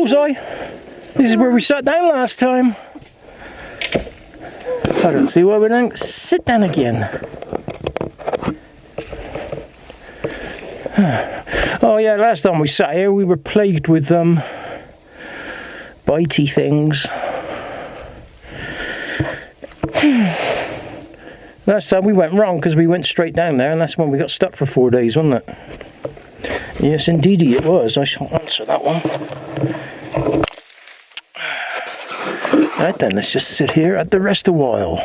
bullseye. This is where we sat down last time. I don't see why we don't sit down again. Oh yeah, last time we sat here we were plagued with bitey things. Last time we went wrong because we went straight down there, and that's when we got stuck for 4 days, wasn't it? Yes, indeedy it was. I shall answer that one. Right then, let's just sit here at the rest a while.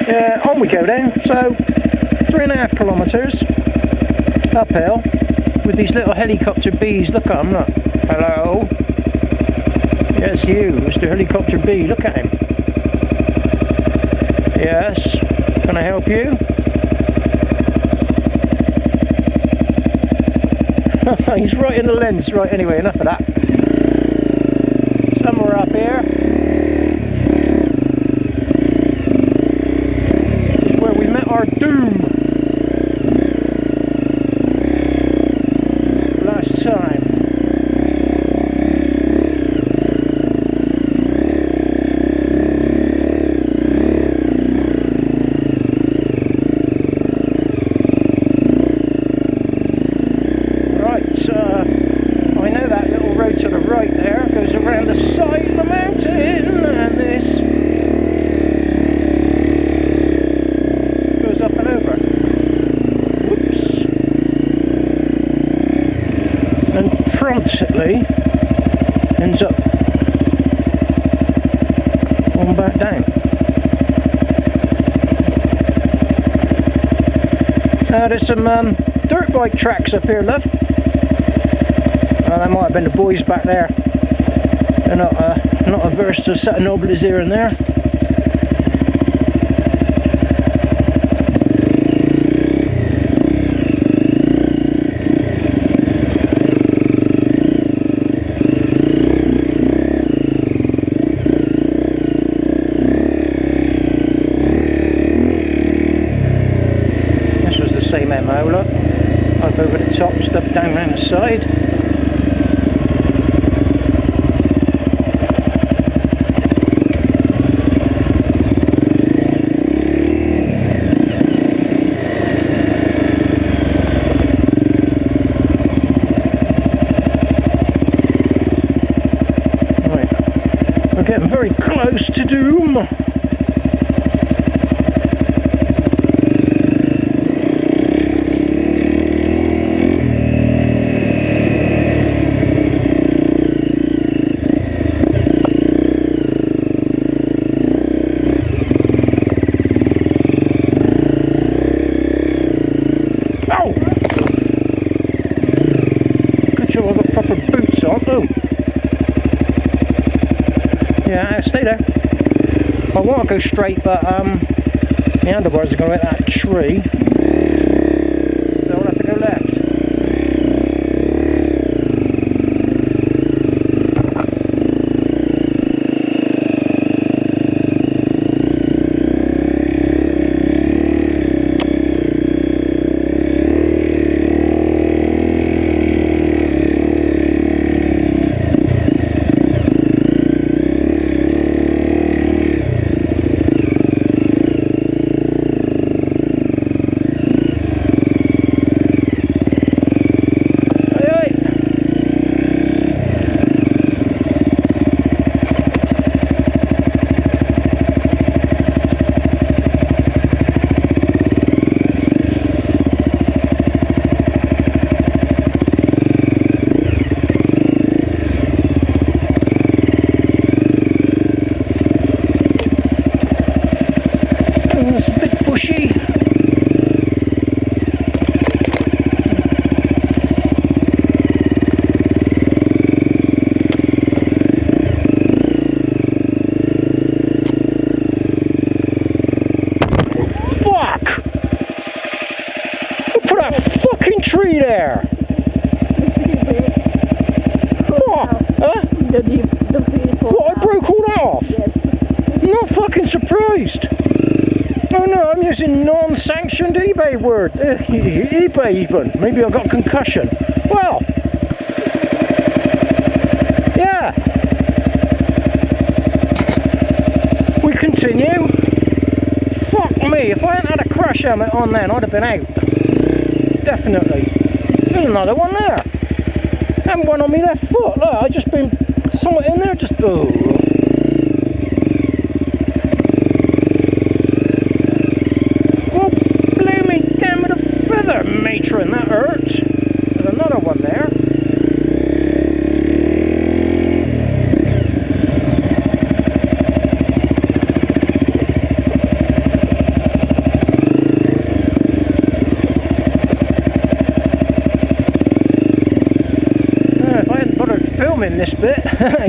Yeah, on we go then. So, 3.5 kilometres uphill with these little helicopter bees. Look at them, look. Hello. Yes, you, Mr. Helicopter Bee. Look at him. Yes. Can I help you? He's right in the lens. Right, anyway, enough of that. Somewhere up here is where we met our doom last time. I know that little road to the right there goes around the side of the mountain, and this goes up and over. Whoops. And promptly ends up on back down. There's some dirt bike tracks up here, love. Well, that might have been the boys back there. They're not averse to setting obblies here and there. This was the same MO, look. Up over the top, stuff down around the side. Getting very close to doom. Ow! Good job I've got proper boots on. Oh. Yeah, stay there. I want to go straight, but the handlebars are going to hit that tree, so I'll have to go left. Tree there. What? Huh? What? I broke all that off? Yes. I'm not fucking surprised. Oh no, I'm using non-sanctioned eBay word. eBay even. Maybe I got concussion. Well, crash helmet on then, I'd have been out. Definitely. There's another one there. I haven't one on my left foot. Look, I just been somewhat in there, just oh. Well, blew me down with a feather, matron. That hurt. There's another one there. In this bit,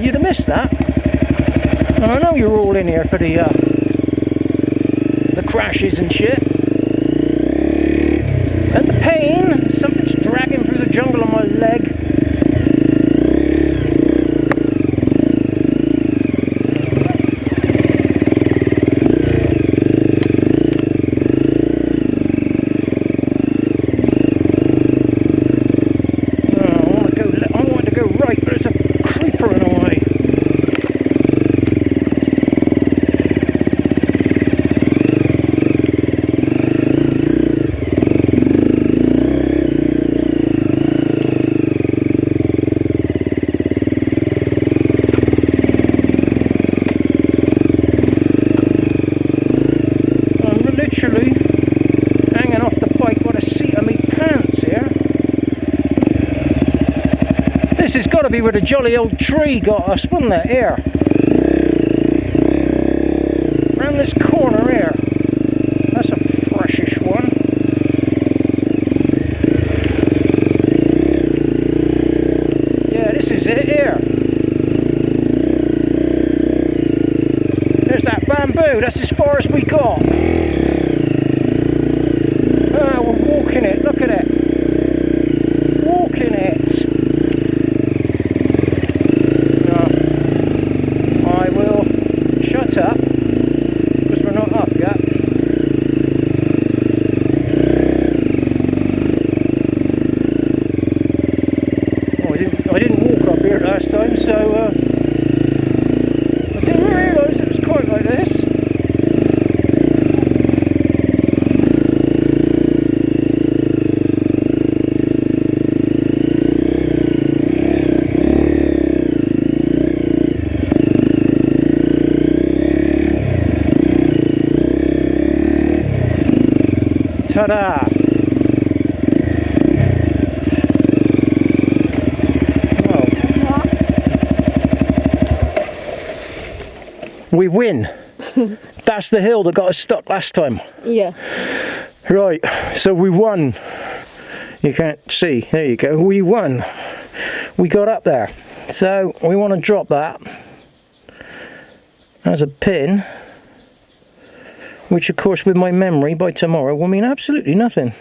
you'd have missed that. And I know you're all in here for the crashes and shit. And the pain, something's dragging through the jungle on my leg. This has got to be where the jolly old tree got us, wouldn't it? Here. Round this corner here. That's a freshish one. Yeah, this is it here. There's that bamboo, that's as far as we got. Ah, we're walking it, look at it. Walking it. Up because we're not up yet. Oh, I didn't walk up here last time, so I didn't realise it was quite like this. Ta-da! Well, we win. That's the hill that got us stuck last time. Yeah. Right, so we won. You can't see. There you go. We won. We got up there. So we want to drop that as a pin. Which of course with my memory by tomorrow will mean absolutely nothing.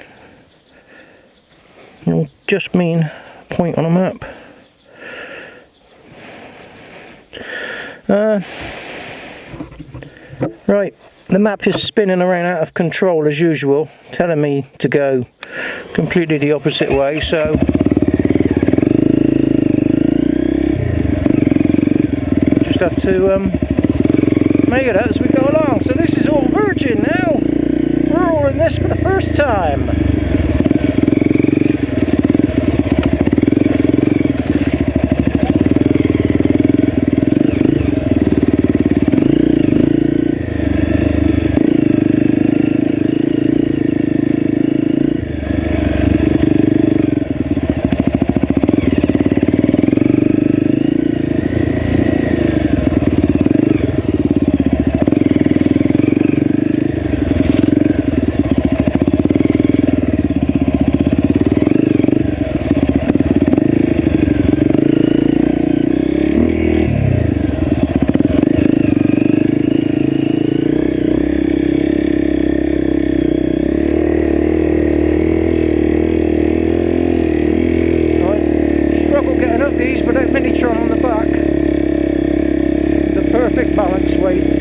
It'll just mean a point on a map. Right, the map is spinning around out of control as usual, telling me to go completely the opposite way, so just have to make it out as we go along. So this is all virgin now. We're all in this for the first time. Without Minitron on the back, the perfect balance weight.